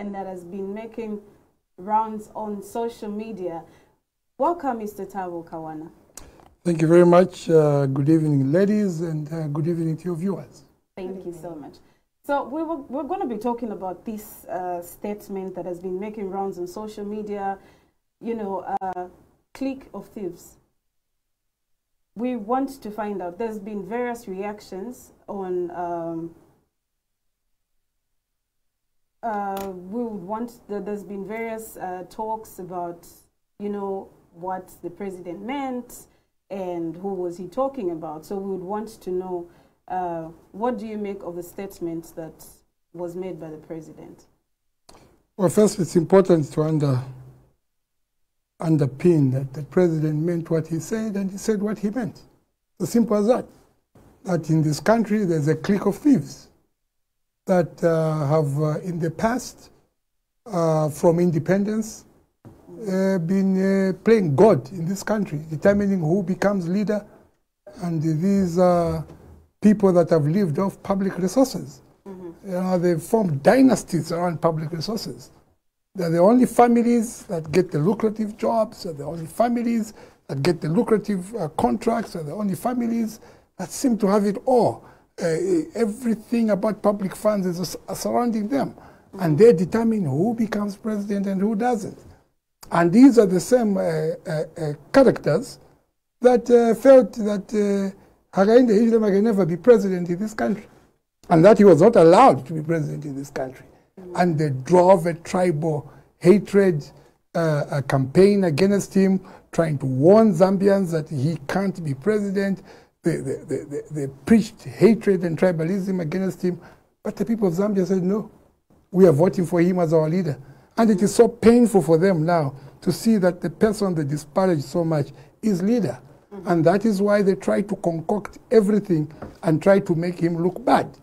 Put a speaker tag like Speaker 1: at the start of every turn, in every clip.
Speaker 1: and that has been making rounds on social media. Welcome, Mr. Thabo Kawana.
Speaker 2: Thank you very much. Good evening, ladies, and good evening to your viewers.
Speaker 1: Thank you so much. So we're going to be talking about this statement that has been making rounds on social media, you know, clique of thieves. We want to find out. There's been various reactions on. There's been various talks about, you know, what the president meant and who was he talking about. So we would want to know, what do you make of the statement that was made by the president?
Speaker 2: Well, first, it's important to underpin that the president meant what he said, and he said what he meant. It's as simple as that. That in this country, there's a clique of thieves that have, in the past, from independence, been playing God in this country, determining who becomes leader, and these people that have lived off public resources. You know, they've formed dynasties around public resources. They're the only families that get the lucrative jobs, they're the only families that get the lucrative contracts, they're the only families that seem to have it all. Everything about public funds is surrounding them, and they determine who becomes president and who doesn't. And these are the same characters that felt that Hakainde Hichilema can never be president in this country, and that he was not allowed to be president in this country. And they drove a tribal hatred campaign against him, trying to warn Zambians that he can't be president. They preached hatred and tribalism against him, but the people of Zambia said, no, we are voting for him as our leader. And it is so painful for them now to see that the person they disparaged so much is leader. And that is why they try to concoct everything and try to make him look bad.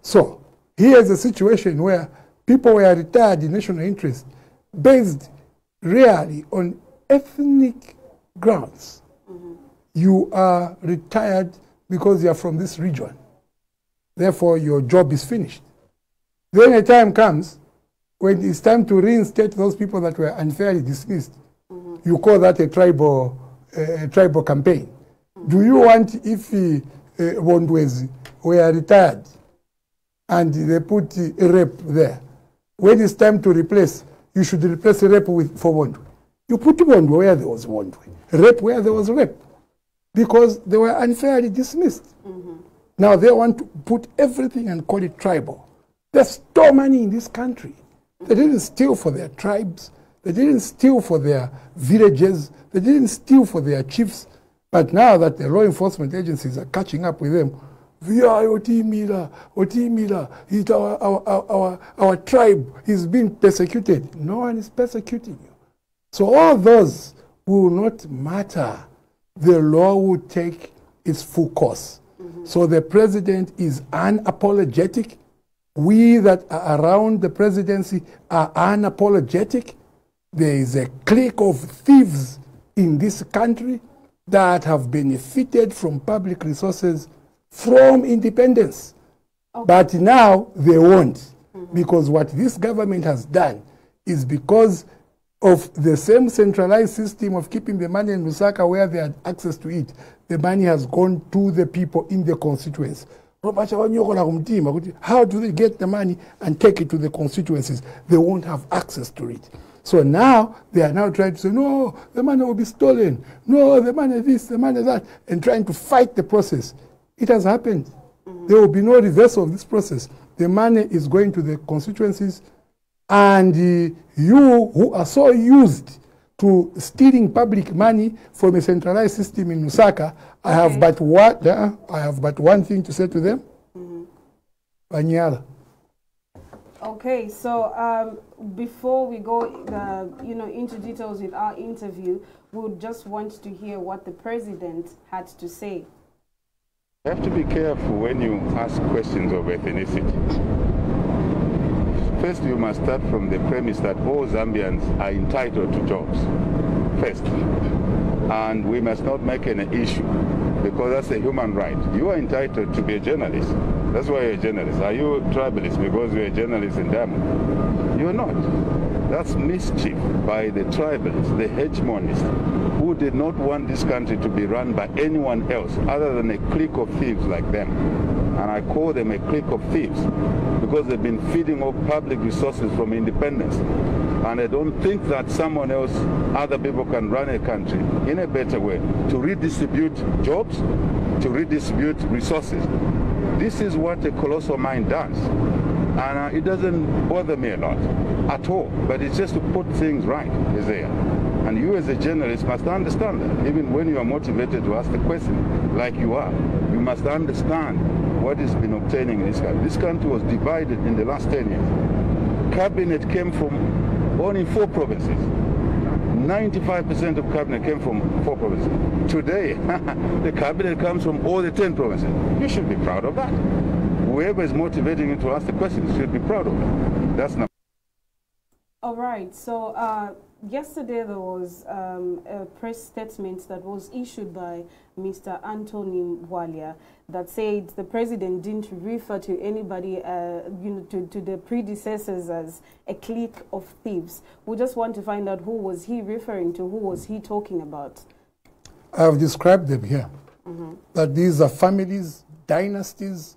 Speaker 2: So here's a situation where people were retired in national interest based really on ethnic grounds. You are retired because you are from this region. Therefore, your job is finished. Then a time comes when it's time to reinstate those people that were unfairly dismissed. You call that a tribal campaign. Do you want, if Bondwezi were retired and they put a rep there, when it's time to replace, you should replace a rep for Bondwe. You put Bondwe where there was Bondwe, rep where there was rep, because they were unfairly dismissed. Now they want to put everything and call it tribal. They stole money in this country. They didn't steal for their tribes. They didn't steal for their villages. They didn't steal for their chiefs. But now that the law enforcement agencies are catching up with them, our tribe is being persecuted. No one is persecuting you. So all those will not matter. The law will take its full course. So the president is unapologetic. We that are around the presidency are unapologetic. There is a clique of thieves in this country that have benefited from public resources from independence. But now they won't, because what this government has done is because of the same centralized system of keeping the money in Lusaka where they had access to it. The money has gone to the people in the constituents. How do they get the money and take it to the constituencies? They won't have access to it. So now they are now trying to say, no, the money will be stolen. No, the money this, the money that, and trying to fight the process. It has happened. There will be no reversal of this process. The money is going to the constituencies, and you who are so used to stealing public money from a centralized system in Lusaka, I have but one thing to say to them. Banyala.
Speaker 1: Okay, so before we go, into details with our interview, we would just want to hear what the president had to say.
Speaker 3: You have to be careful when you ask questions of ethnicity. First, you must start from the premise that all Zambians are entitled to jobs. First. And we must not make an issue, because that's a human right. You are entitled to be a journalist. That's why you're a journalist. Are you a tribalist because you're a journalist in Diamond? You're not. That's mischief by the tribalists, the hegemonists, who did not want this country to be run by anyone else other than a clique of thieves like them. And I call them a clique of thieves because they've been feeding off public resources from independence. And I don't think that someone else, other people can run a country in a better way to redistribute jobs, to redistribute resources. This is what a colossal mind does. And it doesn't bother me a lot at all, but it's just to put things right, Isaiah. And you as a journalist must understand that. Even when you are motivated to ask the question, like you are, you must understand what has been obtaining in this country. This country was divided in the last 10 years. Cabinet came from only 4 provinces. 95% of cabinet came from 4 provinces. Today, the cabinet comes from all the 10 provinces. You should be proud of that. Whoever is motivating you to ask the questions should be proud of it. That's not.
Speaker 1: All right. So yesterday there was a press statement that was issued by Mr. Anthony Ngobola that said the president didn't refer to anybody, to the predecessors as a clique of thieves. We just want to find out who was he referring to, who was he talking about?
Speaker 2: I have described them here. That these are families, dynasties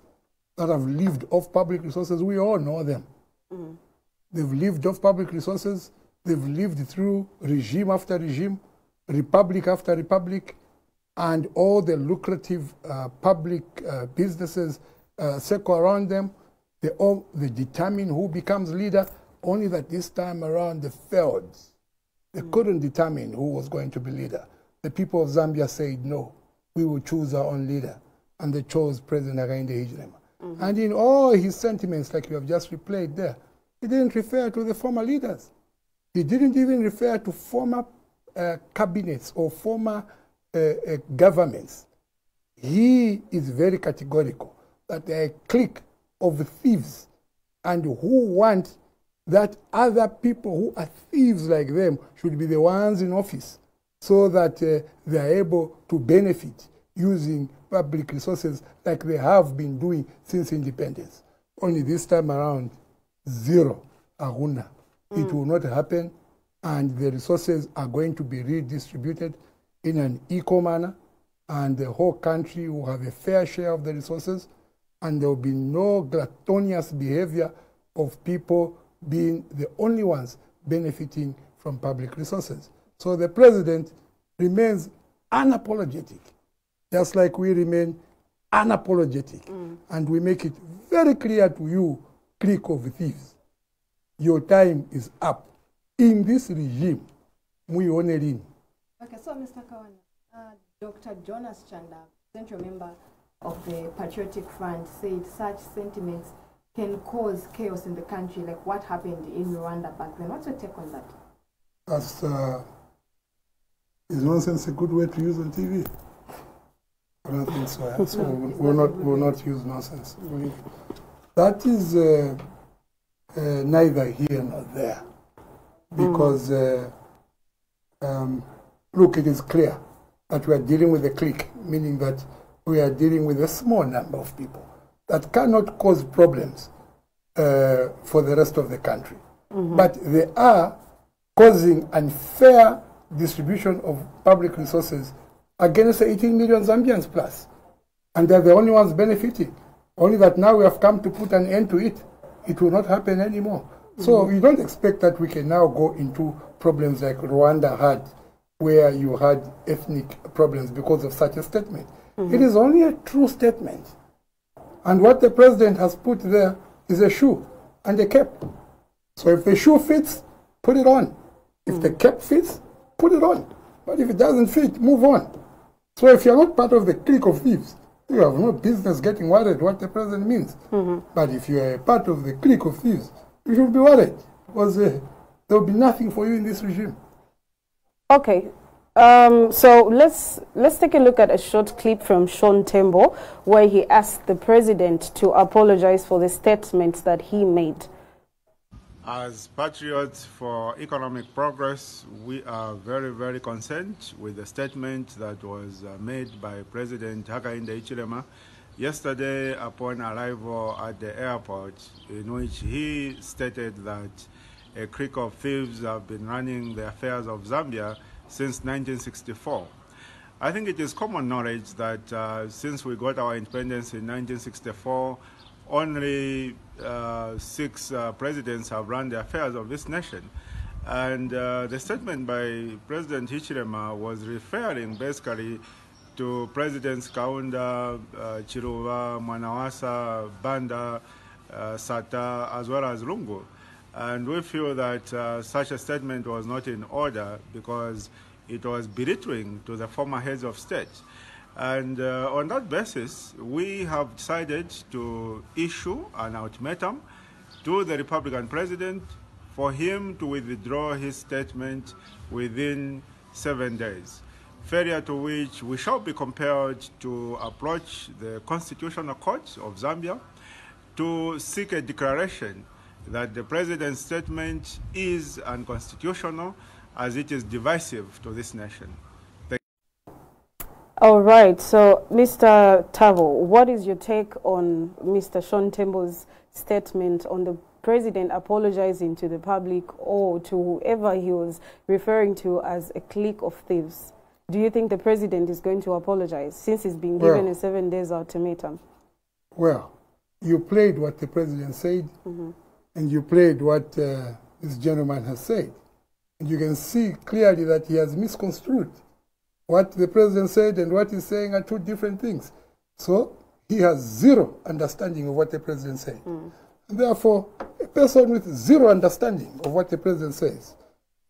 Speaker 2: that have lived off public resources. We all know them. They've lived off public resources. They've lived through regime after regime, republic after republic, and all the lucrative public businesses circle around them. They determine who becomes leader, only that this time around they failed. They couldn't determine who was going to be leader. The people of Zambia said, no, we will choose our own leader. And they chose President Hakainde Hichilema. And in all his sentiments, like you have just replayed there, he didn't refer to the former leaders. He didn't even refer to former cabinets or former governments. He is very categorical that they are a clique of thieves and who want that other people who are thieves like them should be the ones in office so that they are able to benefit using public resources like they have been doing since independence. Only this time around, zero, ahuna. It will not happen, and the resources are going to be redistributed in an equal manner, and the whole country will have a fair share of the resources, and there will be no gluttonous behavior of people being the only ones benefiting from public resources. So the president remains unapologetic, just like we remain unapologetic. And we make it very clear to you, clique of thieves, your time is up. In this regime, we honoring.
Speaker 4: Okay, so Mr. Kawana, Dr. Jonas Chanda, central member of the Patriotic Front, said such sentiments can cause chaos in the country, like what happened in Rwanda back then. What's your take on that? Is
Speaker 2: nonsense a good way to use on TV? I don't think so. So we'll not use nonsense. That is neither here nor there. Because, look, it is clear that we are dealing with a clique, meaning that we are dealing with a small number of people that cannot cause problems for the rest of the country. But they are causing unfair distribution of public resources against 18 million Zambians plus. And they're the only ones benefiting. Only that now we have come to put an end to it. It will not happen anymore. So you don't expect that we can now go into problems like Rwanda had, where you had ethnic problems because of such a statement. It is only a true statement. And what the president has put there is a shoe and a cap. So if the shoe fits, put it on. If the cap fits, put it on. But if it doesn't fit, move on. So if you're not part of the clique of thieves, you have no business getting worried what the president means. But if you are a part of the clique of thieves, you should be worried, because there will be nothing for you in this regime.
Speaker 1: Okay. So let's take a look at a short clip from Sean Tembo, where he asked the president to apologize for the statements that he made.
Speaker 5: As patriots for economic progress, we are very, very concerned with the statement that was made by President Hakainde Hichilema yesterday upon arrival at the airport, in which he stated that a clique of thieves have been running the affairs of Zambia since 1964. I think it is common knowledge that since we got our independence in 1964, only 6 presidents have run the affairs of this nation. And the statement by President Hichilema was referring basically to Presidents Kaunda, Chiruva, Mwanawasa, Banda, Sata, as well as Lungu. And we feel that such a statement was not in order because it was belittling to the former heads of state. And on that basis, we have decided to issue an ultimatum to the Republican president for him to withdraw his statement within 7 days, failure to which we shall be compelled to approach the Constitutional Court of Zambia to seek a declaration that the president's statement is unconstitutional as it is divisive to this nation.
Speaker 1: All right, so Mr. Thabo, what is your take on Mr. Sean Tembo's statement on the president apologizing to the public or to whoever he was referring to as a clique of thieves? Do you think the president is going to apologize since he's been given a 7 days ultimatum?
Speaker 2: Well, you played what the president said, and you played what this gentleman has said. And you can see clearly that he has misconstrued. What the president said and what he's saying are two different things. So he has zero understanding of what the president said. And therefore, a person with zero understanding of what the president says,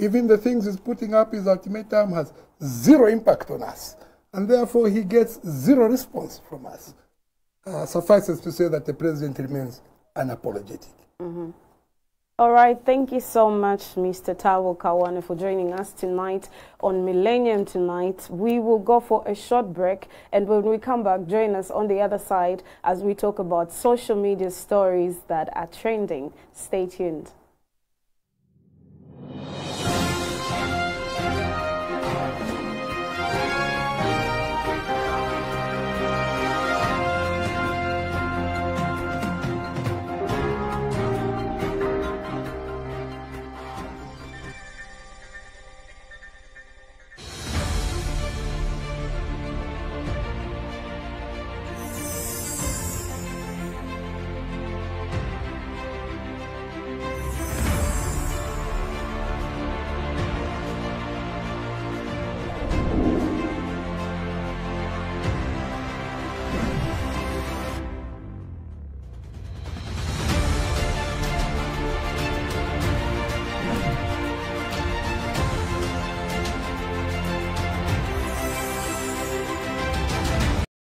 Speaker 2: even the things he's putting up his ultimatum has zero impact on us. And therefore, he gets zero response from us. Suffices to say that the president remains unapologetic.
Speaker 1: All right, thank you so much, Mr. Thabo Kawana, for joining us tonight on Millennium Tonight. We will go for a short break, and when we come back, join us on the other side as we talk about social media stories that are trending. Stay tuned.